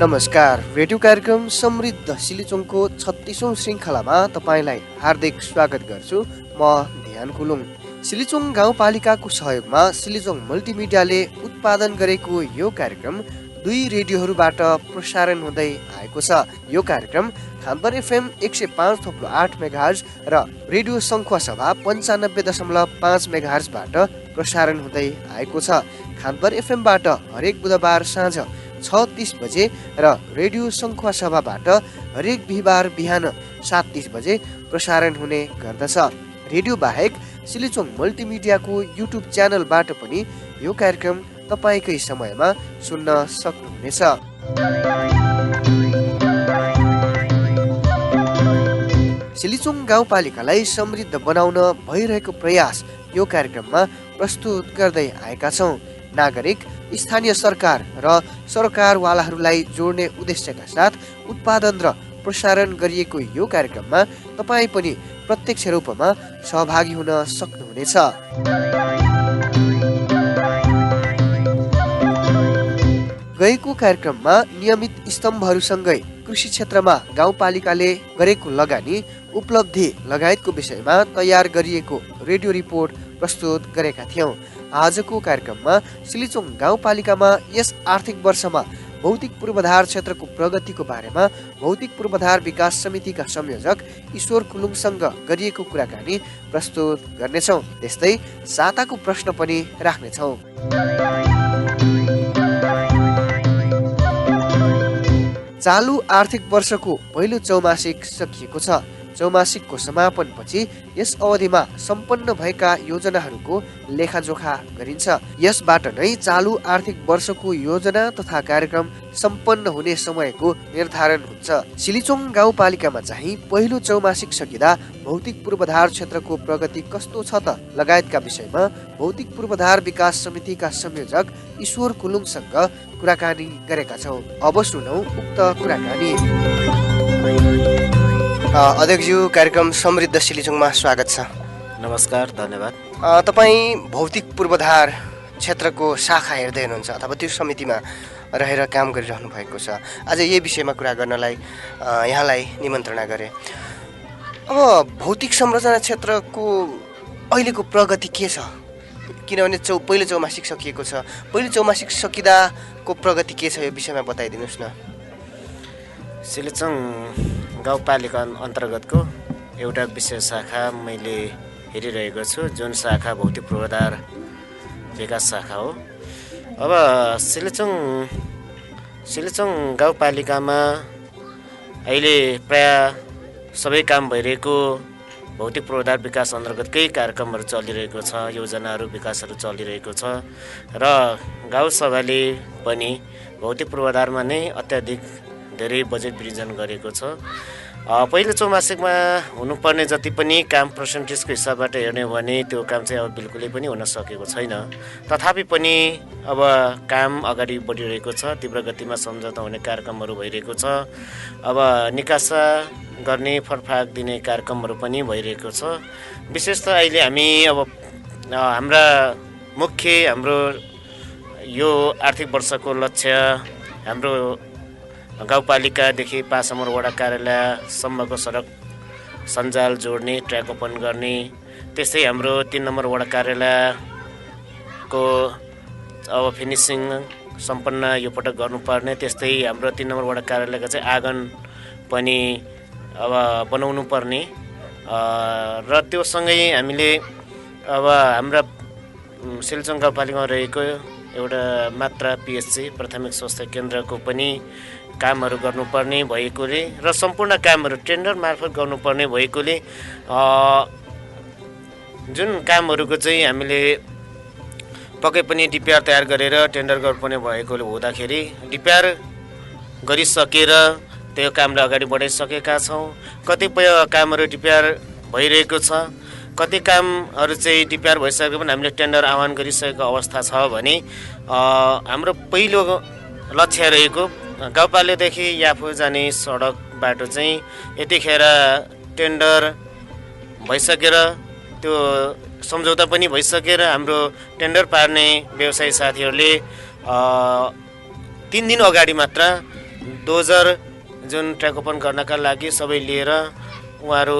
नमस्कार। रेडियो कार्यक्रम समृद्ध सिलिचोङको 36औं श्रृङ्खलामा तपाईँलाई हार्दिक स्वागत गर्छु। म ध्यान कुलुङ। सिलिचोङ गाउँपालिकाको सहयोगमा सिलिचोङ मल्टिमिडियाले उत्पादन गरेको यो कार्यक्रम 2 रेडियोहरूबाट प्रसारण हुँदै आएको छ। यो कार्यक्रम खानपर एफएम 105.8 मेगाहर्ज र रेडियो सङ्खुवा सभा 95.5 मेगाहर्जबाट प्रसारण हुँदै आएको छ। खानपर एफएमबाट हरेक बुधबार साँझ 6:30 बजे र रेडियो सङ्खुवा सभाबाट हरेक बिहिबार बिहान 7:30 बजे प्रसारण हुने गर्दछ। रेडियो बाहेक सिलिचोङ मल्टिमिडियाको युट्युब च्यानलबाट पनि यो कार्यक्रम तपाईँकै समयमा सुन्न सक्नुहुनेछ। सिलिचोङ गाउँपालिकालाई समृद्ध बनाउन भइरहेको प्रयास यो कार्यक्रममा प्रस्तुत गर्दै आएका छौँ। नागरिक, स्थानीय सरकार र सरकारवालाहरूलाई जोड्ने उद्देश्यका साथ उत्पादन र प्रसारण गरिएको यो कार्यक्रममा तपाईँ पनि प्रत्यक्ष रूपमा सहभागी हुन सक्नुहुनेछ। गएको कार्यक्रममा नियमित स्तम्भहरूसँगै कृषि क्षेत्रमा गाउँपालिकाले गरेको लगानी, उपलब्धि लगायतको विषयमा तयार गरिएको रेडियो रिपोर्ट प्रस्तुत गरेका थियौँ। आजको कार्यक्रममा सिलिचोङ गाउँपालिकामा यस आर्थिक वर्षमा भौतिक पूर्वाधार क्षेत्रको प्रगतिको बारेमा भौतिक पूर्वाधार विकास समितिका संयोजक ईश्वर कुलुङसँग गरिएको कुराकानी प्रस्तुत गर्नेछौँ। त्यस्तै साताको प्रश्न पनि राख्नेछौँ। चालु आर्थिक वर्षको पहिलो चौमासिक सकिएको छ। चौमासिकको समापनपछि यस अवधिमा सम्पन्न भएका योजनाहरूको लेखाजोखा गरिन्छ। यसबाट नै चालु आर्थिक वर्षको योजना तथा कार्यक्रम सम्पन्न हुने समयको निर्धारण हुन्छ। सिलिचोङ गाउँपालिकामा चाहिँ पहिलो चौमासिक सकिँदा भौतिक पूर्वाधार क्षेत्रको प्रगति कस्तो छ त लगायतका विषयमा भौतिक पूर्वाधार विकास समितिका संयोजक ईश्वर कुलुङसँग कुराकानी गरेका छौँ। अब सुनौ उक्त कुराकानी। अध्यक्षज्यू, कार्यक्रम समृद्ध सिलिचोङमा स्वागत छ। नमस्कार, धन्यवाद। तपाईँ भौतिक पूर्वाधार क्षेत्रको शाखा हेर्दै हुनुहुन्छ अथवा त्यो समितिमा रहेर काम गरिरहनु भएको छ। आज यही विषयमा कुरा गर्नलाई यहाँलाई निमन्त्रणा गरेँ। अब भौतिक संरचना क्षेत्रको अहिलेको प्रगति के छ? किनभने पहिलो चौमासिक सकिएको छ। पहिलो चौमासिक सकिँदाको प्रगति के छ, यो विषयमा बताइदिनुहोस् न। सिलिचोङ गाउँपालिका अन्तर्गतको एउटा विशेष शाखा मैले हेरिरहेको छु, जुन शाखा भौतिक पूर्वाधार विकास शाखा हो। अब सिलिचोङ गाउँपालिकामा अहिले प्राय सबै काम भइरहेको भौतिक पूर्वाधार विकास अन्तर्गतकै कार्यक्रमहरू चलिरहेको छ, योजनाहरू विकासहरू चलिरहेको छ र गाउँसभाले पनि भौतिक पूर्वाधारमा नै अत्याधिक धेरै बजेट विनियोजन गरेको छ। पहिलो चौमासिकमा हुनुपर्ने जति पनि काम पर्सेन्टेजको हिसाबबाट हेर्ने हो भने त्यो काम चाहिँ अब बिल्कुलै पनि हुन सकेको छैन। तथापि पनि अब काम अगाडि बढिरहेको छ, तीव्र गतिमा सम्झौता हुने कार्यक्रमहरू भइरहेको छ। अब निकासा गर्ने, फरफाक दिने कार्यक्रमहरू पनि भइरहेको छ। विशेष त अहिले हामी अब हाम्रो यो आर्थिक वर्षको लक्ष्य हाम्रो गाउँपालिकादेखि 5 नम्बर वडा कार्यालयसम्मको सडक सञ्जाल जोड्ने, ट्र्याक ओपन गर्ने, त्यस्तै हाम्रो 3 नम्बर वडा कार्यालयको अब फिनिसिङ सम्पन्न यो पटक गर्नुपर्ने, त्यस्तै हाम्रो 3 नम्बर वडा कार्यालयको चाहिँ आँगन पनि अब बनाउनु पर्ने र त्यो सँगै हामीले अब हाम्रा सिलिचोङ गाउँपालिकामा रहेको एउटा मात्रा पिएचसी प्राथमिक स्वास्थ्य केन्द्रको पनि कामहरू गर्नुपर्ने भएकोले र सम्पूर्ण कामहरू टेन्डर मार्फत गर्नुपर्ने भएकोले जुन कामहरूको चाहिँ हामीले पक्कै पनि डिपिआर तयार गरेर टेन्डर गर्नुपर्ने भएकोले हुँदाखेरि डिपिआर गरिसकेर त्यो कामलाई अगाडि बढाइसकेका छौँ। कतिपय कामहरू डिपिआर भइरहेको छ, कति कामहरू चाहिँ डिपिआर भइसकेको पनि हामीले टेन्डर आह्वान गरिसकेको अवस्था छ भने हाम्रो पहिलो लक्ष्य रहेको गाउँपालिकादेखि याफु जाने सडक बाटो चाहिँ यतिखेर टेन्डर भइसकेर त्यो सम्झौता पनि भइसकेर हाम्रो टेन्डर पार्ने व्यवसायी साथीहरूले 3 दिन अगाडि मात्र डोजर जुन ट्र्याक ओपन गर्नका लागि सबै लिएर उहाँहरू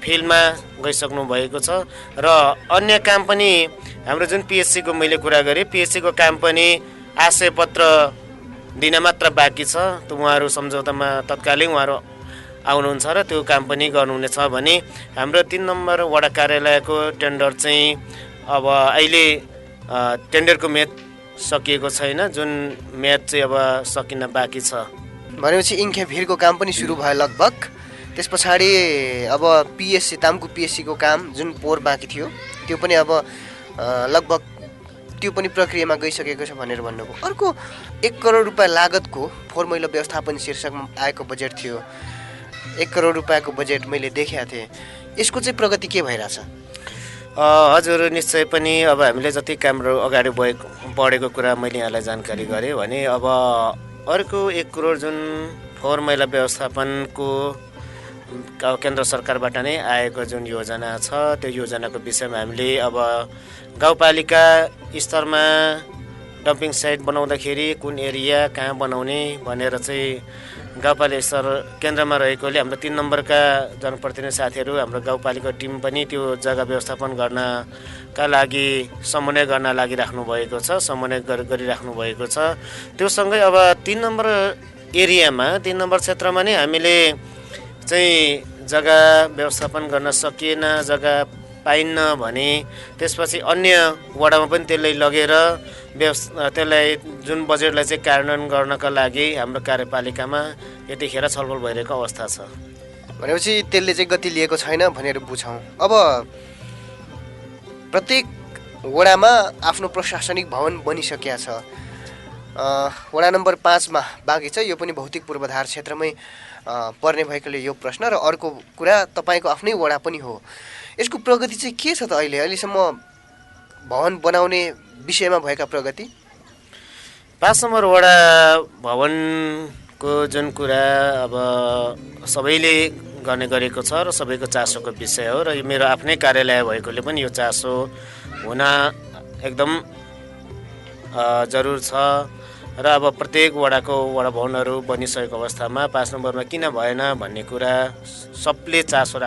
फिल्डमा गइसक्नु भएको छ र अन्य काम पनि हाम्रो जुन पिएचसीको मैले कुरा गरेँ पिएचसीको काम पनि आशय पत्र दिन मात्र बाँकी छ त्यो उहाँहरू सम्झौतामा तत्कालै उहाँहरू आउनुहुन्छ र त्यो काम पनि गर्नुहुनेछ भने हाम्रो 3 नम्बर वडा कार्यालयको टेन्डर चाहिँ अब अहिले टेन्डरको म्याद सकिएको छैन जुन म्याद चाहिँ अब सकिन बाँकी छ भनेपछि इन्खेभिरको काम पनि सुरु भयो लगभग त्यस पछाडि अब पिएससी तामको पिएससीको काम जुन पोहोर बाँकी थियो त्यो पनि अब लगभग त्यो पनि प्रक्रियामा गइसकेको छ भनेर भन्नुभयो अर्को 1 करोड रुपियाँ लागतको फोहोर मैला व्यवस्थापन शीर्षकमा आएको बजेट थियो 1 करोड रुपियाँको बजेट मैले देखेको थिएँ यसको चाहिँ प्रगति के भइरहेछ हजुर निश्चय पनि अब हामीले जति कामहरू अगाडि बढेको कुरा मैले यहाँलाई जानकारी गरेँ भने अब अर्को 1 करोड जुन फोहोर मैला व्यवस्थापनको केन्द्र सरकारबाट नै आएको जुन योजना छ त्यो योजनाको विषयमा हामीले अब गाउँपालिका स्तरमा डम्पिङ साइट बनाउँदाखेरि कुन एरिया कहाँ बनाउने भनेर चाहिँ गाउँपालिका स्तर केन्द्रमा रहेकोले हाम्रो 3 नम्बरका जनप्रतिनिधि साथीहरू हाम्रो गाउँपालिका टिम पनि त्यो जग्गा व्यवस्थापन गर्नका लागि समन्वय गर्न लागिराख्नु भएको छ समन्वय गरिराख्नु भएको छ त्यो सँगै अब 3 नम्बर एरियामा 3 नम्बर क्षेत्रमा नै हामीले चाहिँ जग्गा व्यवस्थापन गर्न सकिएन जग्गा पाइन्न भने त्यसपछि अन्य वडामा पनि त्यसलाई लगेर त्यसलाई जुन बजेटलाई चाहिँ कार्यान्वयन गर्नका लागि हाम्रो कार्यपालिकामा यतिखेर छलफल भइरहेको अवस्था छ भनेपछि त्यसले चाहिँ गति लिएको छैन भनेर बुझौँ अब प्रत्येक वडामा आफ्नो प्रशासनिक भवन बनिसकेको छ वडा नम्बर 5 मा बाँकी छ यो पनि भौतिक पूर्वाधार क्षेत्रमै पर्ने भएकोले यो प्रश्न र अर्को कुरा तपाईको आफ्नै वडा पनि हो यसको प्रगति चाहिँ के छ त अहिलेसम्म भवन बनाउने विषयमा भएका प्रगति 5 नम्बर वडा भवनको जुन कुरा अब सबैले गर्ने गरेको छ र सबैको चासोको विषय हो र यो मेरो आफ्नै कार्यालय भएकोले पनि यो चासो हुन एकदम जरुर छ र अब प्रत्येक वडाको वडा भवनहरू बनिसकेको अवस्थामा 5 नम्बरमा किन भएन भन्ने कुरा सबले चासो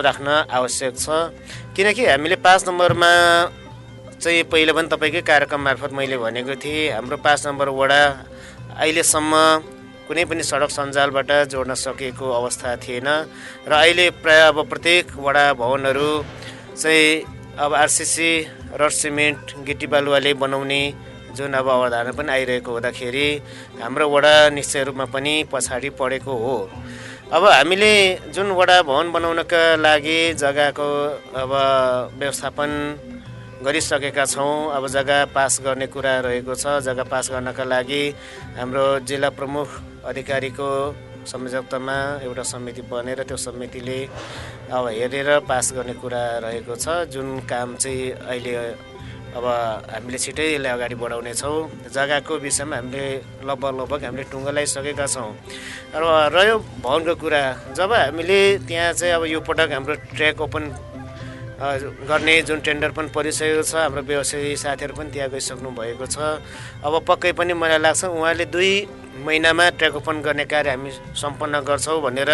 राख्न आवश्यक छ किनकि हामीले 5 नम्बरमा चाहिँ पहिले पनि तपाईकै कार्यक्रम मार्फत मैले भनेको थिएँ हाम्रो 5 नम्बर वडा अहिलेसम्म कुनै पनि सडक सञ्जालबाट जोड्न सकेको अवस्था थिएन र अहिले प्राय अब प्रत्येक वडा भवनहरू चाहिँ अब आरसीसी रड सिमेन्ट गिटी बालुवाले बनाउने जुन अब अवधारणा पनि आइरहेको हुँदाखेरि हाम्रो वडा निश्चय रूपमा पनि पछाडि परेको हो अब हामीले जुन वडा भवन बनाउनका लागि जग्गाको अब व्यवस्थापन गरिसकेका छौँ अब जग्गा पास गर्ने कुरा रहेको छ जग्गा पास गर्नका लागि हाम्रो जिल्ला प्रमुख अधिकारीको संयोजकतामा एउटा समिति बनेर त्यो समितिले अब हेरेर पास गर्ने कुरा रहेको छ जुन काम चाहिँ अहिले अब हामीले छिटै यसलाई अगाडि बढाउने छौँ जग्गाको विषयमा हामीले लगभग हामीले टुङ्गो लगाइसकेका छौँ र रह्यो भवनको कुरा जब हामीले त्यहाँ चाहिँ अब यो पटक हाम्रो ट्र्याक ओपन गर्ने जुन टेन्डर पनि परिसकेको छ हाम्रो व्यवसायी साथीहरू पनि त्यहाँ गइसक्नु भएको छ अब पक्कै पनि मलाई लाग्छ उहाँले 2 महिनामा ट्र्याक ओपन गर्ने कार्य हामी सम्पन्न गर्छौँ भनेर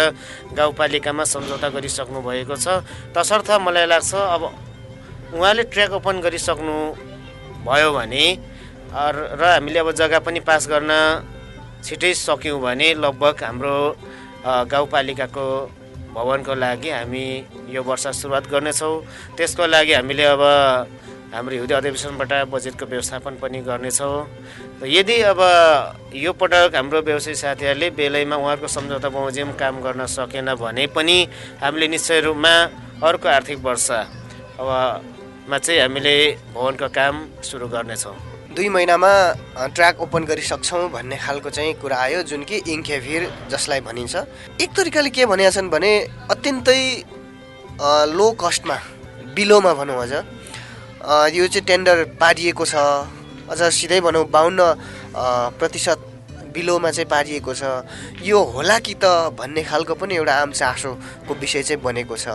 गाउँपालिकामा सम्झौता गरिसक्नु भएको छ तसर्थ मलाई लाग्छ अब उहाँले ट्र्याक ओपन गरिसक्नु भयो भने र हामीले अब जग्गा पनि पास गर्न छिटै सक्यौँ भने लगभग हाम्रो गाउँपालिकाको भवनको लागि हामी यो वर्ष सुरुवात गर्नेछौँ त्यसको लागि हामीले अब हाम्रो हिउँदे अधिवेशनबाट बजेटको व्यवस्थापन पनि गर्नेछौँ यदि अब यो पटक हाम्रो व्यवसायी साथीहरूले बेलैमा उहाँहरूको सम्झौता बमोजिम काम गर्न सकेन भने पनि हामीले निश्चय रूपमा अर्को आर्थिक वर्ष अब मा चाहिँ हामीले भवनको काम सुरु गर्नेछौँ 2 महिनामा ट्र्याक ओपन गरिसक्छौँ भन्ने खालको चाहिँ कुरा आयो जुन कि इन्खेभिर जसलाई भनिन्छ एक तरिकाले के भनेका छन् भने अत्यन्तै लो कस्टमा बिलोमा भनौँ अझ यो चाहिँ टेन्डर पारिएको छ अझ सिधै भनौँ 52% बिलोमा चाहिँ पारिएको छ यो होला कि त भन्ने खालको पनि एउटा आम चासोको विषय चाहिँ बनेको छ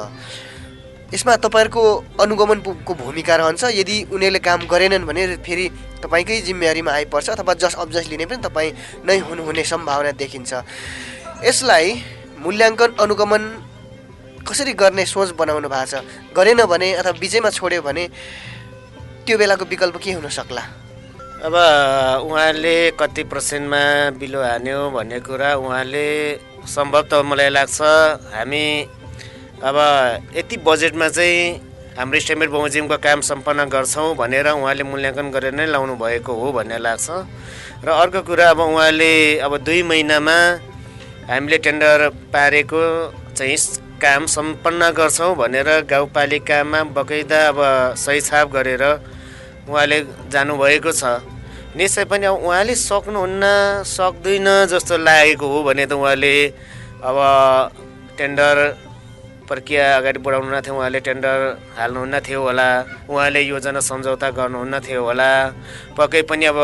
यसमा तपाईँहरूको अनुगमनको भूमिका रहन्छ। यदि उनीहरूले काम गरेनन् भने फेरि तपाईँकै जिम्मेवारीमा आइपर्छ अथवा जस अब्जस लिने पनि तपाईँ नै हुनुहुने सम्भावना देखिन्छ। यसलाई मूल्याङ्कन अनुगमन कसरी गर्ने सोच बनाउनु भएको छ? गरेन भने अथवा बिचैमा छोड्यो भने त्यो बेलाको विकल्प के हुन सक्ला? अब उहाँले कति पर्सेन्टमा बिलो हान्यो भन्ने कुरा उहाँले सम्भवतः मलाई लाग्छ हामी अब यति बजेटमा चाहिँ हाम्रो स्टेट बमोजिमको काम सम्पन्न गर्छौँ भनेर उहाँले मूल्याङ्कन गरेर नै लाउनु भएको हो भन्ने लाग्छ। र अर्को कुरा अब उहाँले अब 2 महिनामा हामीले टेन्डर पारेको चाहिँ काम सम्पन्न गर्छौँ भनेर गाउँपालिकामा बगैँदा अब सही छाप गरेर उहाँले जानुभएको छ। निश्चय पनि अब उहाँले सक्नुहुन्न सक्दैन जस्तो लागेको हो भने त उहाँले अब टेन्डर प्रक्रिया अगाडि बढाउनु थियो, उहाँले टेन्डर हाल्नुहुन्न थियो होला, उहाँले योजना सम्झौता गर्नुहुन्न थियो होला। पक्कै पनि अब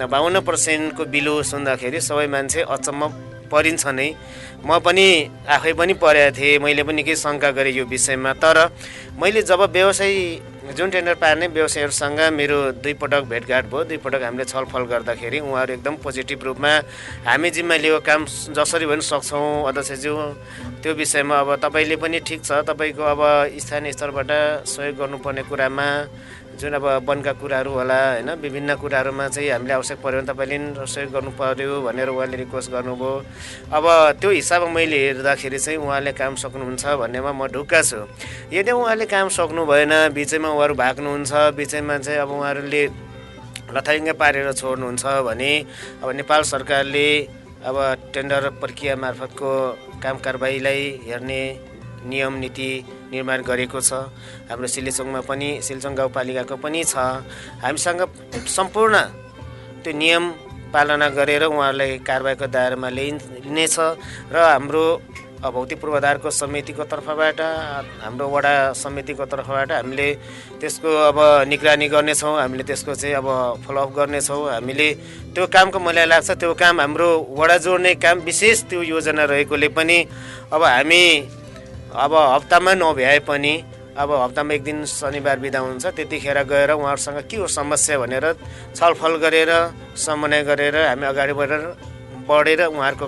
52% बिलो सुन्दाखेरि सबै मान्छे अचम्म परिन्छ नै। म पनि आफै पनि परेको थिएँ, मैले पनि केही शङ्का गरेँ यो विषयमा। तर मैले जब व्यवसायी जुन टेन्डर पार्ने व्यवसायीहरूसँग मेरो 2 पटक भेटघाट भयो, 2 पटक हामीले छलफल गर्दाखेरि उहाँहरू एकदम पोजिटिभ रूपमा हामी जिम्मा लिएको काम जसरी पनि सक्छौँ अध्यक्षज्यू, त्यो विषयमा अब तपाईँले पनि ठिक छ, तपाईँको अब स्थानीय स्तरबाट सहयोग गर्नुपर्ने कुरामा जुन अब वनका कुराहरू होला होइन, विभिन्न कुराहरूमा चाहिँ हामीले आवश्यक पऱ्यो भने तपाईँले सहयोग गर्नु पर्यो भनेर उहाँले रिक्वेस्ट गर्नुभयो। अब त्यो हिसाबमा मैले हेर्दाखेरि चाहिँ उहाँले काम सक्नुहुन्छ भन्नेमा म ढुक्क छु। यदि उहाँले काम सक्नु भएन, बिचैमा उहाँहरू भाग्नुहुन्छ, बिचैमा चाहिँ अब उहाँहरूले लथालिङ्ग पारेर छोड्नुहुन्छ भने अब नेपाल सरकारले अब टेन्डर प्रक्रिया मार्फतको काम कारबाहीलाई हेर्ने नियम नीति निर्माण गरेको छ। हाम्रो सिलेचोङमा पनि, सिलेचोङ गाउँपालिकाको पनि छ। हामीसँग सम्पूर्ण त्यो नियम पालना गरेर उहाँहरूलाई कारबाहीको दायरामा लिनेछ। र हाम्रो भौतिक पूर्वाधारको समितिको तर्फबाट, हाम्रो वडा समितिको तर्फबाट हामीले त्यसको अब निगरानी गर्नेछौँ, हामीले त्यसको चाहिँ अब फलोअप गर्नेछौँ। हामीले त्यो कामको मलाई लाग्छ त्यो काम हाम्रो वडा जोड्ने काम विशेष त्यो योजना रहेकोले पनि अब हामी अब हप्तामा नभ्याए पनि अब हप्तामा 1 दिन शनिबार बिदा हुन्छ, त्यतिखेर गएर उहाँहरूसँग के हो समस्या भनेर छलफल गरेर समन्वय गरेर हामी अगाडि बढेर उहाँहरूको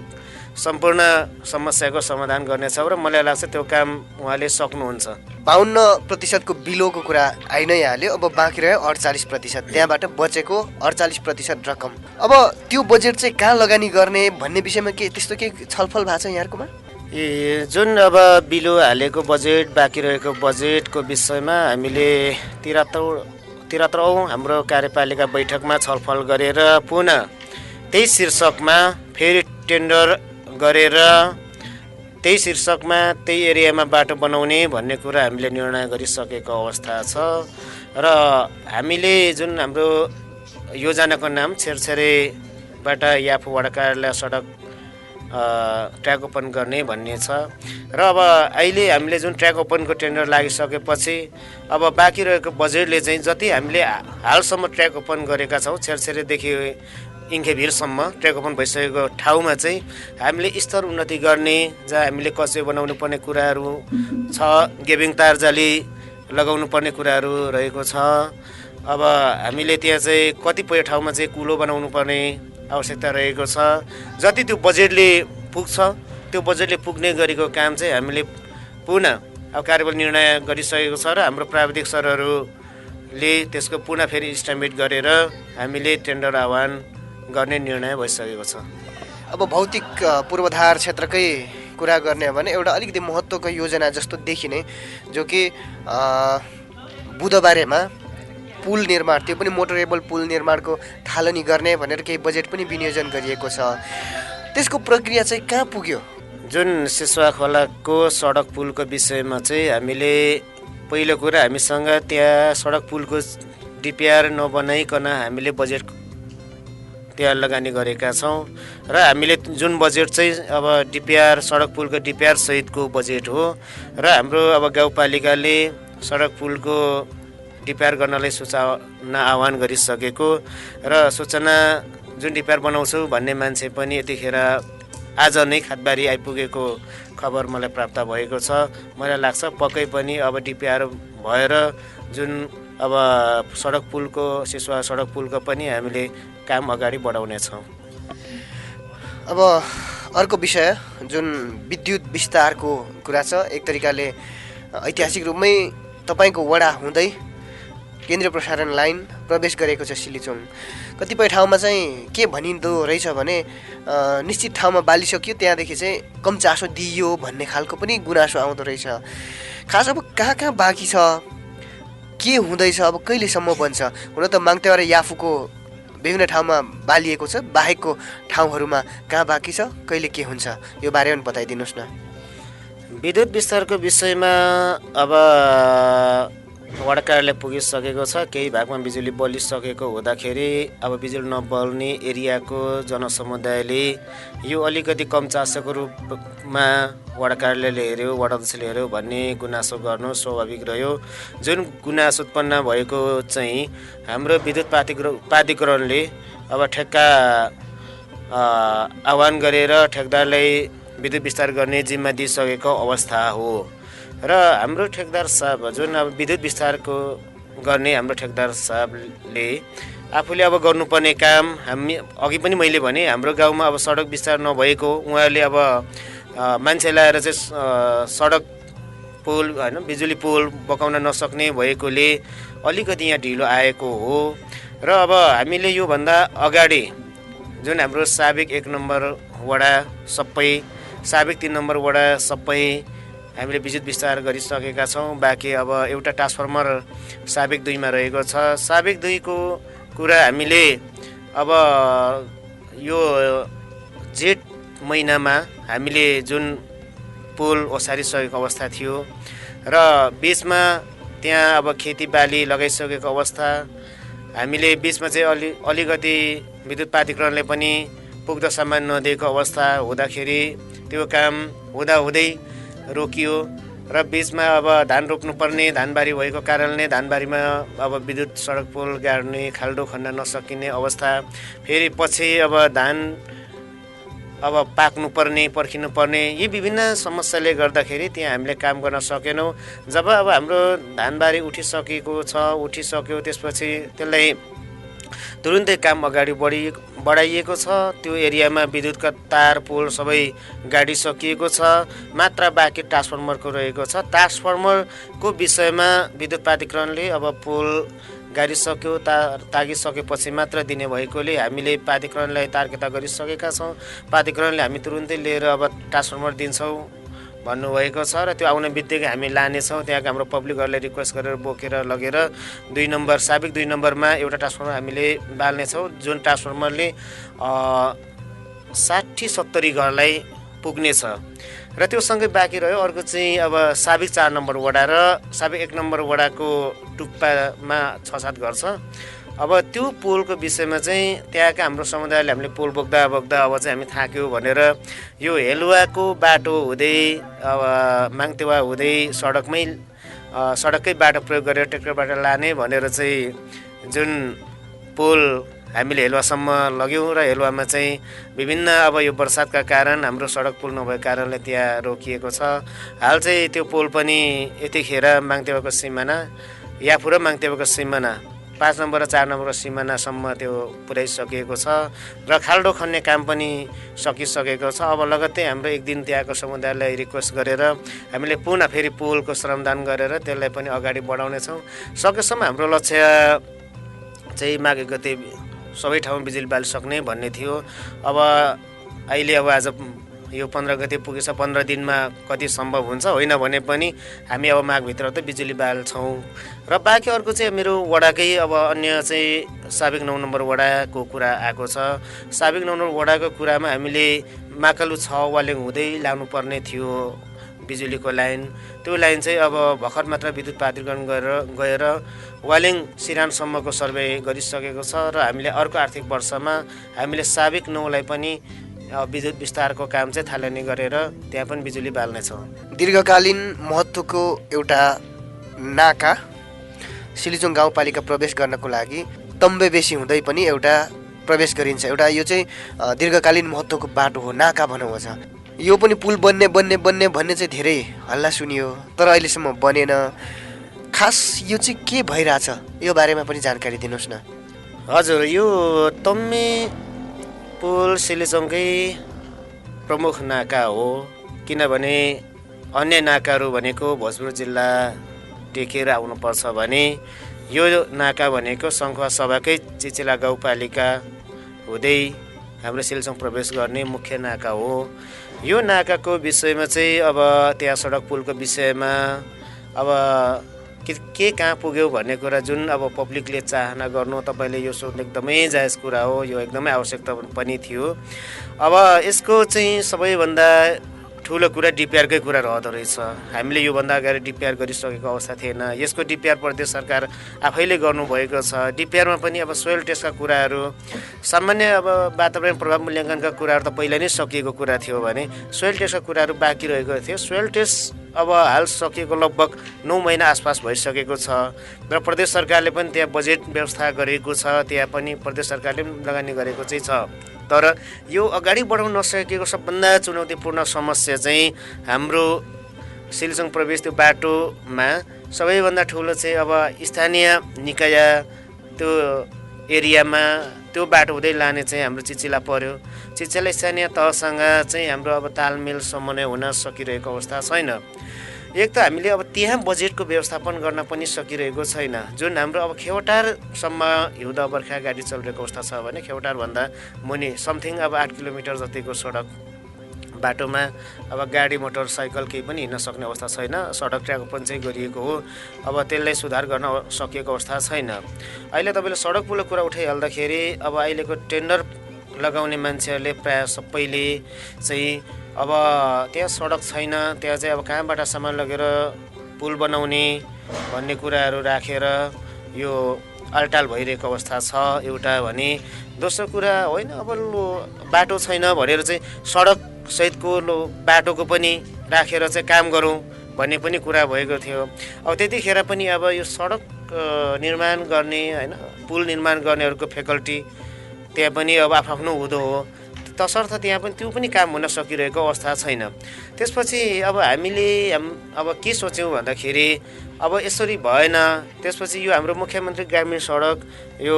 सम्पूर्ण समस्याको समाधान गर्नेछौँ। र मलाई लाग्छ त्यो काम उहाँले सक्नुहुन्छ। 52% बिलोको कुरा आइ नै हाल्यो। अब बाँकी रह्यो 48%, त्यहाँबाट बचेको 48% रकम। अब त्यो बजेट चाहिँ कहाँ लगानी गर्ने भन्ने विषयमा के त्यस्तो केही छलफल भएको छ यहाँहरूकोमा? जुन अब बिलो हालेको बजेट, बाँकी रहेको बजेटको विषयमा हामीले 73औं हाम्रो कार्यपालिका बैठकमा छलफल गरेर पुनः त्यही शीर्षकमा फेरि टेन्डर गरेर त्यही शीर्षकमा त्यही एरियामा बाटो बनाउने भन्ने कुरा हामीले निर्णय गरिसकेको अवस्था छ। र हामीले जुन हाम्रो योजनाको नाम छेरछेरेबाट याफु वडा कार्यालय सडक ट्र्याक ओपन गर्ने भन्ने छ। र अब अहिले हामीले जुन ट्र्याक ओपनको टेन्डर लागिसकेपछि अब बाँकी रहेको बजेटले चाहिँ जति हामीले हालसम्म ट्र्याक ओपन गरेका छौँ, छेरछेरेदेखि इङ्खेभिरसम्म ट्र्याक ओपन भइसकेको ठाउँमा चाहिँ हामीले स्तर उन्नति गर्ने, जहाँ हामीले कचवे बनाउनु पर्ने कुराहरू छ, गेबिङ तार जाली लगाउनु पर्ने कुराहरू रहेको छ। अब हामीले त्यहाँ चाहिँ कतिपय ठाउँमा चाहिँ कुलो बनाउनु पर्ने आवश्यकता रहेको छ। जति त्यो बजेटले पुग्छ त्यो बजेटले पुग्ने गरेको काम चाहिँ हामीले पुनः अब कार्यबल निर्णय गरिसकेको छ र हाम्रो प्राविधिक सरहरूले त्यसको पुनः फेरि इस्टिमेट गरेर हामीले टेन्डर आह्वान गर्ने निर्णय भइसकेको छ। अब भौतिक पूर्वाधार क्षेत्रकै कुरा गर्ने हो भने एउटा अलिकति महत्त्वको योजना जस्तो देखिने, जो कि बुधबारेमा पुल निर्माण, त्यो पनि मोटरेबल पुल निर्माणको थालनी गर्ने भनेर केही बजेट पनि विनियोजन गरिएको छ। त्यसको प्रक्रिया चाहिँ कहाँ पुग्यो? जुन सिसवा खोलाको सडक पुलको विषयमा चाहिँ हामीले पहिलो कुरा हामीसँग त्यहाँ सडक पुलको डिपिआर नबनाइकन हामीले बजेट त्यहाँ लगानी गरेका छौँ। र हामीले जुन बजेट चाहिँ अब डिपिआर सडक पुलको डिपिआर सहितको बजेट हो। र हाम्रो अब गाउँपालिकाले सडक पुलको डिपिआर गर्नलाई सूचना आह्वान गरिसकेको र सूचना जुन डिपिआर बनाउँछु भन्ने मान्छे पनि यतिखेर आज नै खातबारी आइपुगेको खबर मलाई प्राप्त भएको छ। मलाई लाग्छ पक्कै पनि अब डिपिआर भएर जुन अब सडक पुलको सिसवा सडक पुलको पनि हामीले काम अगाडि बढाउनेछौँ। अब अर्को विषय जुन विद्युत विस्तारको कुरा छ, एक तरिकाले ऐतिहासिक रूपमै तपाईँको वडा हुँदै केन्द्रीय प्रसारण लाइन प्रवेश गरेको छ सिलिचोङ। कतिपय ठाउँमा चाहिँ के भनिँदो रहेछ भने निश्चित ठाउँमा बालिसक्यो, त्यहाँदेखि चाहिँ कम चासो दिइयो भन्ने खालको पनि गुनासो आउँदो रहेछ। खास अब कहाँ कहाँ बाँकी छ, के हुँदैछ, अब कहिलेसम्म बन्छ? हुन त माङ्तेवा र याफुको विभिन्न ठाउँमा बालिएको छ, बाहेकको ठाउँहरूमा कहाँ बाँकी छ, कहिले के हुन्छ, यो बारेमा बताइदिनुहोस् न। विद्युत विस्तारको विषयमा अब वडा कार्यालय पुगिसकेको छ। केही भागमा बिजुली बलिसकेको हुँदाखेरि अब बिजुली नबल्ने एरियाको जनसमुदायले यो अलिकति कम चासोको रूपमा वडा कार्यालयले हेऱ्यो, वडा अध्यक्षले हेऱ्यो भन्ने गुनासो गर्नु स्वाभाविक रह्यो। जुन गुनासो उत्पन्न भएको चाहिँ हाम्रो विद्युत प्राधिकरणले अब ठेक्का आह्वान गरेर ठेकदारलाई विद्युत विस्तार गर्ने जिम्मा दिइसकेको अवस्था हो। र हाम्रो ठेकदार साहब जुन अब विद्युत विस्तारको गर्ने हाम्रो ठेकदार साहबले आफूले अब गर्नुपर्ने काम, हामी अघि पनि मैले भने हाम्रो गाउँमा अब सडक विस्तार नभएको उहाँहरूले अब मान्छे ल्याएर चाहिँ सडक पुल होइन बिजुली पुल बकाउन नसक्ने भएकोले अलिकति यहाँ ढिलो आएको हो। र अब हामीले योभन्दा अगाडि जुन हाम्रो साबिक 1 नम्बर वडा सबै, साबिक 3 नम्बर वडा सबै हामीले विद्युत विस्तार गरिसकेका छौँ। बाँकी अब एउटा ट्रान्सफर्मर साबिक 2 मा रहेको छ। साबिक 2 को कुरा हामीले अब यो जेठ महिनामा हामीले जुन पुल ओसारिसकेको अवस्था थियो र बिचमा त्यहाँ अब खेतीबाली लगाइसकेको अवस्था, हामीले बिचमा चाहिँ अलिकति विद्युत प्राधिकरणले पनि पुग्दो सामान नदिएको अवस्था हुँदाखेरि त्यो काम हुँदाहुँदै रोकियो। र बिचमा अब धान रोप्नुपर्ने धानबारी भएको कारणले धानबारीमा अब विद्युत सडक पुल गाड्ने खाल्डो खन्न नसकिने अवस्था, फेरि पछि अब धान अब पाक्नुपर्ने पर्खिनुपर्ने, यी विभिन्न समस्याले गर्दाखेरि त्यहाँ हामीले काम गर्न सकेनौँ। जब अब हाम्रो धानबारी उठिसक्यो त्यसपछि त्यसलाई तुरुन्तै काम अगाडि बढाइएको छ। त्यो एरियामा विद्युतका तार पुल सबै गाडिसकिएको छ, मात्र बाँकी ट्रान्सफर्मरको रहेको छ। ट्रान्सफर्मरको विषयमा विद्युत प्राधिकरणले अब पुल गाडिसक्यो, तागिसकेपछि मात्र दिने भएकोले हामीले प्राधिकरणलाई तार्किता गरिसकेका छौँ। प्राधिकरणले हामी तुरुन्तै लिएर अब ट्रान्सफर्मर दिन्छौँ भन्नुभएको छ र त्यो आउने बित्तिकै हामी लानेछौँ। त्यहाँको हाम्रो पब्लिकहरूलाई रिक्वेस्ट गरेर बोकेर लगेर 2 नम्बर साबिक 2 नम्बरमा एउटा ट्रान्सफर्मर हामीले बाल्नेछौँ, जुन ट्रान्सफर्मरले 60-70 घरलाई पुग्नेछ। र त्यो सँगै बाँकी रह्यो अर्को चाहिँ अब साबिक 4 नम्बर वडा र साबिक 1 नम्बर वडाको टुप्पामा 6-7 घर छ। अब त्यो पुलको विषयमा चाहिँ त्यहाँका हाम्रो समुदायले हामीले पुल बोक्दा अब चाहिँ हामी थाक्यो भनेर यो हेलुवाको बाटो हुँदै अब माङ्तेवा हुँदै सडककै बाटो प्रयोग गरेर ट्र्याक्टरबाट लाने भनेर चाहिँ जुन पुल हामीले हेलुवासम्म लग्यौँ र हेलुवामा चाहिँ विभिन्न अब यो बर्सातका कारण हाम्रो सडक पुल नभएको कारणले त्यहाँ रोकिएको छ। हाल चाहिँ त्यो पुल पनि यतिखेर माङ्तेवाको सिमाना, याफु र माङ्तेवाको सिमाना 5 नम्बर र 4 नम्बरको सिमानासम्म त्यो पुर्याइसकिएको छ र खाल्डो खन्ने काम पनि सकिसकेको छ। अब लगत्तै हाम्रो एक दिन त्यहाँको समुदायलाई रिक्वेस्ट गरेर हामीले पुनः फेरि पुलको श्रमदान गरेर त्यसलाई पनि अगाडि बढाउनेछौँ। सकेसम्म हाम्रो लक्ष्य चाहिँ माघ 1 गते सबै ठाउँमा बिजुली बालिसक्ने भन्ने थियो। अब अहिले अब आज यो 15 गते पुगेछ, 15 दिनमा कति सम्भव हुन्छ होइन भने पनि हामी अब माघभित्र त बिजुली बाल्छौँ। र बाँकी अर्को चाहिँ मेरो वडाकै अब अन्य चाहिँ साबिक 9 नम्बर वडाको कुरा आएको छ। साबिक 9 नम्बर वडाको कुरामा हामीले माकालु 6 वालेङ हुँदै लानुपर्ने थियो बिजुलीको लाइन। त्यो लाइन चाहिँ अब भर्खर मात्र विद्युत प्राधिकरण गएर वालेङ सिरानसम्मको सर्वे गरिसकेको छ र हामीले अर्को आर्थिक वर्षमा हामीले साबिक 9 लाई पनि विद्युत विस्तारको काम चाहिँ थालनी गरेर त्यहाँ पनि बिजुली बाल्नेछौँ। दीर्घकालीन महत्त्वको एउटा नाका सिलिचोङ गाउँपालिका प्रवेश गर्नको लागि तम्बे बेसी हुँदै पनि एउटा प्रवेश गरिन्छ। एउटा यो चाहिँ दीर्घकालीन महत्त्वको बाटो हो, नाका भनौँ छ। यो पनि पुल बन्ने बन्ने बन्ने भन्ने चाहिँ धेरै हल्ला सुनियो तर अहिलेसम्म बनेन। खास यो चाहिँ के भइरहेछ यो बारेमा पनि जानकारी दिनुहोस् न। हजुर, यो तम्मे पुल सिलेचोङकै प्रमुख नाका हो, किनभने अन्य नाकाहरू भनेको भोजपुर जिल्ला टेकेर आउनुपर्छ भने यो नाका भनेको सङ्खुवासभाकै चिचिला गाउँपालिका हुँदै हाम्रो सिलेचोङ प्रवेश गर्ने मुख्य नाका हो। यो नाकाको विषयमा चाहिँ अब त्यहाँ सडक पुलको विषयमा अब के कहाँ पुग्यो भन्ने कुरा जुन अब पब्लिकले चाहना गर्नु, तपाईँले यो सोध्नु एकदमै जायज कुरा हो, यो एकदमै आवश्यकता पनि थियो। अब यसको चाहिँ सबैभन्दा ठुलो कुरा डिपिआरकै कुरा रहँदो रहेछ। हामीले योभन्दा अगाडि डिपिआर गरिसकेको अवस्था थिएन। यसको डिपिआर प्रदेश सरकार आफैले गर्नुभएको छ। डिपिआरमा पनि अब सोइल टेस्टका कुराहरू, सामान्य अब वातावरण प्रभाव मूल्याङ्कनका कुराहरू त पहिला नै सकिएको कुरा थियो भने सोइल टेस्टका कुराहरू बाँकी रहेको थियो। सोइल टेस्ट अब हाल सकिएको लगभग 9 महिना आसपास भइसकेको छ र प्रदेश सरकारले पनि त्यहाँ बजेट व्यवस्था गरेको छ, त्यहाँ पनि प्रदेश सरकारले पनि लगानी गरेको चाहिँ छ। तर यो अगाडि बढाउन नसकेको सबभन्दा चुनौतीपूर्ण समस्या चाहिँ हाम्रो सिलेचोङ प्रवेश त्यो बाटोमा सबैभन्दा ठुलो चाहिँ अब स्थानीय निकाय त्यो एरियामा त्यो बाटो हुँदै लाने चाहिँ हाम्रो चिचिला पर्यो। चिचिला स्थानीय तहसँग चाहिँ हाम्रो अब तालमेल समन्वय हुन सकिरहेको अवस्था छैन। एक त हामीले अब त्यहाँ बजेटको व्यवस्थापन गर्न पनि सकिरहेको छैन। जुन हाम्रो अब खेवटारसम्म हिउँदा बर्खा गाडी चलिरहेको अवस्था छ भने खेवटारभन्दा मुनि समथिङ अब 8 किलोमिटर जतिको सडक बाटोमा अब गाडी मोटरसाइकल केही पनि हिँड्न सक्ने अवस्था छैन। सडक ट्र्याक पनि चाहिँ गरिएको हो, अब त्यसलाई सुधार गर्न सकिएको अवस्था छैन। अहिले तपाईँले सडक पुलको कुरा उठाइहाल्दाखेरि अब अहिलेको टेन्डर लगाउने मान्छेहरूले प्रायः सबैले चाहिँ अब त्यहाँ सडक छैन, त्यहाँ चाहिँ अब कहाँबाट सामान लगेर पुल बनाउने भन्ने कुराहरू राखेर यो अल्टाल भइरहेको अवस्था छ एउटा भने। दोस्रो कुरा होइन अब बाटो छैन भनेर चाहिँ सडक सहितको बाटोको पनि राखेर चाहिँ काम गरौँ भन्ने पनि कुरा भएको थियो। अब त्यतिखेर पनि अब यो सडक निर्माण गर्ने होइन पुल निर्माण गर्नेहरूको फ्याकल्टी त्यहाँ पनि अब आफ्नो हुँदो हो, तसर्थ त्यहाँ पनि त्यो पनि काम हुन सकिरहेको अवस्था छैन। त्यसपछि अब हामीले अब के सोच्यौँ भन्दाखेरि अब यसरी भएन। त्यसपछि यो हाम्रो मुख्यमन्त्री ग्रामीण सडक यो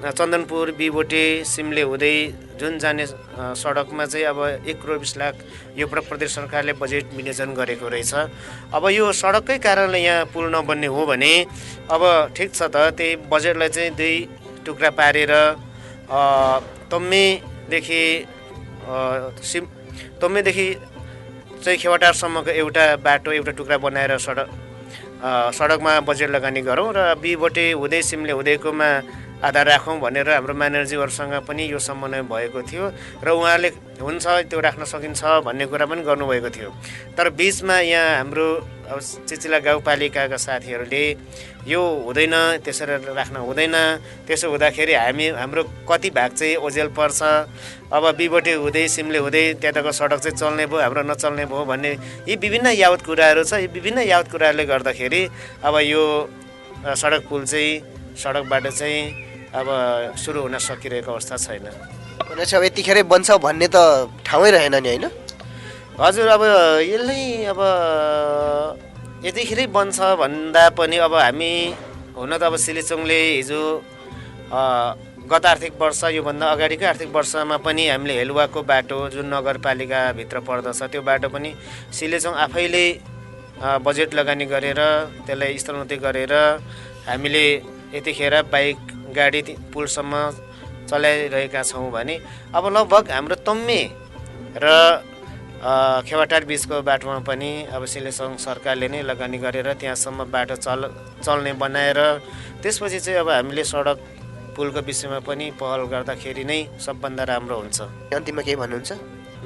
चन्दनपुर बिबोटे सिमले हुँदै जुन जाने सडकमा चाहिँ अब 1 करोड 20 लाख यो प्रदेश सरकारले बजेट विनियोजन गरेको रहेछ। अब यो सडककै कारणले यहाँ पुल नबन्ने हो भने अब ठिक छ त, त्यही बजेटलाई चाहिँ 2 टुक्रा पारेर तम्मेदेखि चाहिँ खेवाटारसम्मको एउटा बाटो एउटा टुक्रा बनाएर सडकमा बजेट लगानी गरौँ र बिबोटे हुँदै सिमले हुँदैकोमा आधार राखौँ भनेर हाम्रो म्यानेजरजीहरूसँग पनि यो समन्वय भएको थियो र उहाँले हुन्छ त्यो राख्न सकिन्छ भन्ने कुरा पनि गर्नुभएको थियो। तर बिचमा यहाँ हाम्रो चिचिला गाउँपालिकाका साथीहरूले यो हुँदैन, त्यसरी राख्न हुँदैन, त्यसो हुँदाखेरि हाम्रो कति भाग चाहिँ ओझेल पर्छ, अब बिबोटे हुँदै सिमले हुँदै त्यताको सडक चाहिँ चल्ने भयो हाम्रो नचल्ने भयो भन्ने यी विभिन्न यावत कुराहरू छ। यी विभिन्न यावत कुराहरूले गर्दाखेरि अब यो सडक पुल चाहिँ सडकबाट चाहिँ अब सुरु हुन सकिरहेको अवस्था छैन। भनेपछि अब यतिखेरै बन्छ भन्ने त ठाउँै रहेन नि होइन? हजुर, अब यसलाई अब यतिखेरै बन्छ भन्दा पनि अब हामी हुन त अब सिलेचोङले हिजो गत आर्थिक वर्ष योभन्दा अगाडिको आर्थिक वर्षमा पनि हामीले हेलुवाको बाटो जुन नगरपालिकाभित्र पर्दछ त्यो बाटो पनि सिलेचोङ आफैले बजेट लगानी गरेर त्यसलाई स्तरोन्नति गरेर हामीले यतिखेर बाइक गाडी पुलसम्म चलाइरहेका छौँ भने अब लगभग हाम्रो तम्मे र खेवाटार बिचको बाटोमा पनि अब सिलेचोङ सरकारले नै लगानी गरेर त्यहाँसम्म बाटो चल्ने बनाएर त्यसपछि चाहिँ अब हामीले सडक पुलको विषयमा पनि पहल गर्दाखेरि नै सबभन्दा राम्रो हुन्छ। अन्तिममा केही भन्नुहुन्छ?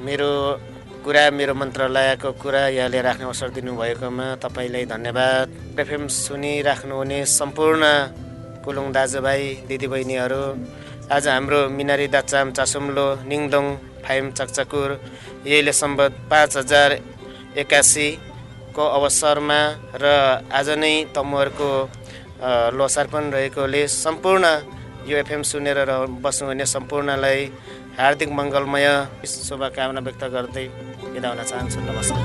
मेरो मन्त्रालयको कुरा यहाँले राख्ने अवसर दिनुभएकोमा तपाईँलाई धन्यवाद। एफएम सुनिराख्नुहुने सम्पूर्ण कुलुङ दाजुभाइ दिदीबहिनीहरू, आज हाम्रो मिनारी दाचाम चासुम्लो निङदोङ फाइम चकचकुर यहीले सम्बत 5081 को अवसरमा र आज नै तमुहरूको लोसार पनि रहेकोले सम्पूर्ण यो एफएम सुनेर बस्नुहुने सम्पूर्णलाई हार्दिक मङ्गलमय शुभकामना व्यक्त गर्दै बिदा हुन चाहन्छु। नमस्कार।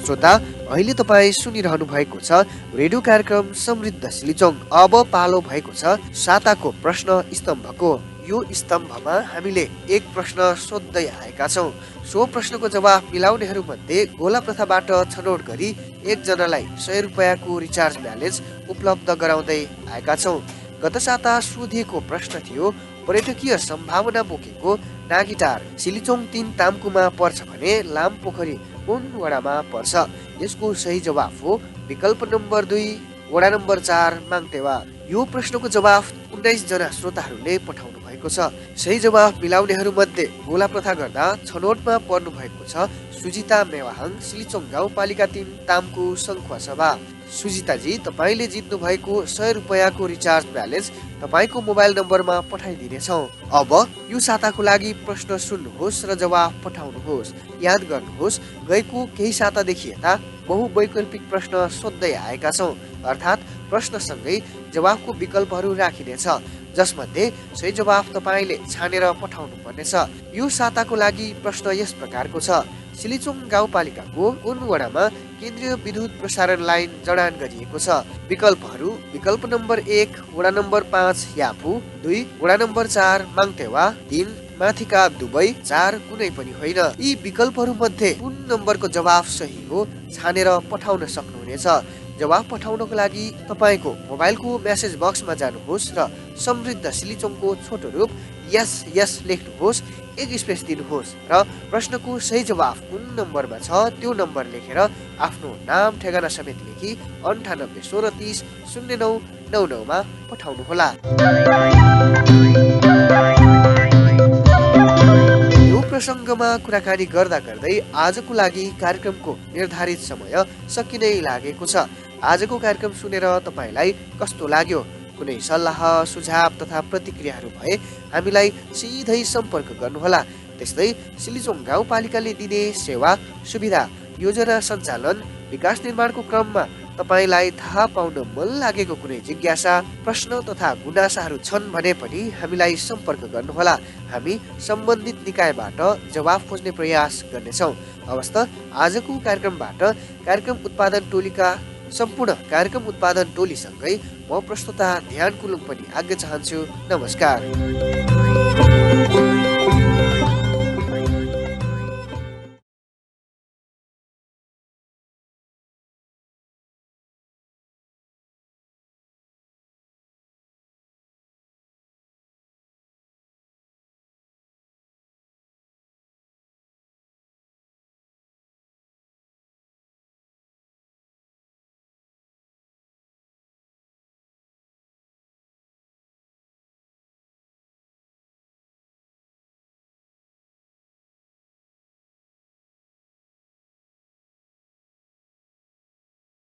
श्रोता, अहिले तपाईँ सुनिरहनु भएको छ रेडियो कार्यक्रम समृद्ध सिलिचोङ। अब पालो भएको छ साताको प्रश्न स्तम्भको। यो स्तम्भमा हामीले एक प्रश्न सोध्दै आएका छौँ। सो प्रश्नको जवाफ मिलाउनेहरू मध्ये गोला प्रथाबाट छनौट गरी एकजनालाई 100 रुपियाँको रिचार्ज ब्यालेन्स उपलब्ध गराउँदै आएका छौँ। गत साता सोधिएको प्रश्न थियो, पर्यटकीय सम्भावना बोकेको नागिटार सिलिचोङ 3 ताम्कुमा पर्छ भने लामपोखरी कुन वडामा पर्छ? यसको सही जवाफ हो विकल्प नम्बर 2 वडा नम्बर 4 माङतेवा। यो प्रश्नको जवाफ 19 जना श्रोताहरूले पठाउनु भएको छ। सही जवाफ मिलाउनेहरू मध्ये गोला प्रथा गर्दा छनौटमा पर्नु भएको छ सुजिता मेवाहाङ, सिलिचोङ गाउँपालिका 3 ताम्कु सङ्खुवासभा। सुजिताजी, तपाईँले जित्नु भएको 100 रुपियाँको रिचार्ज ब्यालेन्स तपाईँको मोबाइल नम्बरमा पठाइदिनेछौँ। अब यो साताको लागि प्रश्न सुन्नुहोस् र जवाफ पठाउनुहोस्। याद गर्नुहोस्, गएको केही सातादेखि यता बहुवैकल्पिक प्रश्न सोध्दै आएका छौँ, अर्थात् प्रश्नसँगै जवाफको विकल्पहरू राखिनेछ, जसमध्ये सही जवाफ तपाईँले छानेर पठाउनु पर्नेछ। यो साताको लागि प्रश्न यस प्रकारको छ, सिलिचोङ गाउँपालिकाको कुन वडामा केन्द्रीय विद्युत प्रसारण लाइन जडान गरिएको छ? विकल्पहरू विकल्प नम्बर 1 वडा नम्बर 5 याफु, 2 वडा नम्बर 4 माङतेवा, 3 माथिका दुबई, 4 कुनै पनि होइन। यी विकल्पहरू मध्ये कुन नम्बरको जवाफ सही हो छानेर पठाउन सक्नुहुनेछ। जवाफ पठाउनको लागि तपाईँको मोबाइलको मेसेज बक्समा जानुहोस् र समृद्ध सिलिचोङको छोटो रूप यस लेख्नुहोस्, एक स्पेस दिनुहोस् र प्रश्नको सही जवाफ कुन नम्बरमा छ त्यो नम्बर लेखेर आफ्नो नाम ठेगाना समेत लेखी 98 16 30 0999 मा पठाउनुहोला। यो प्रसङ्गमा कुराकानी गर्दा गर्दै आजको लागि कार्यक्रमको निर्धारित समय सकिनै लागेको छ। आजको कार्यक्रम सुनेर तपाईँलाई कस्तो लाग्यो? कुनै सल्लाह सुझाव तथा प्रतिक्रियाहरू भए हामीलाई सिधै सम्पर्क गर्नुहोला। त्यस्तै सिलिचोङ गाउँपालिकाले दिने सेवा सुविधा योजना सञ्चालन विकास निर्माणको क्रममा तपाईँलाई थाहा पाउन मन लागेको कुनै जिज्ञासा प्रश्न तथा गुनासाहरू छन् भने पनि हामीलाई सम्पर्क गर्नुहोला। हामी सम्बन्धित निकायबाट जवाफ खोज्ने प्रयास गर्नेछौँ। हवस् त, आजको कार्यक्रमबाट कार्यक्रम उत्पादन टोलीका सम्पूर्ण कार्यक्रम उत्पादन टोलीसँगै म प्रस्तुता ध्यान कुलुङ पनि आज्ञा चाहन्छु। नमस्कार।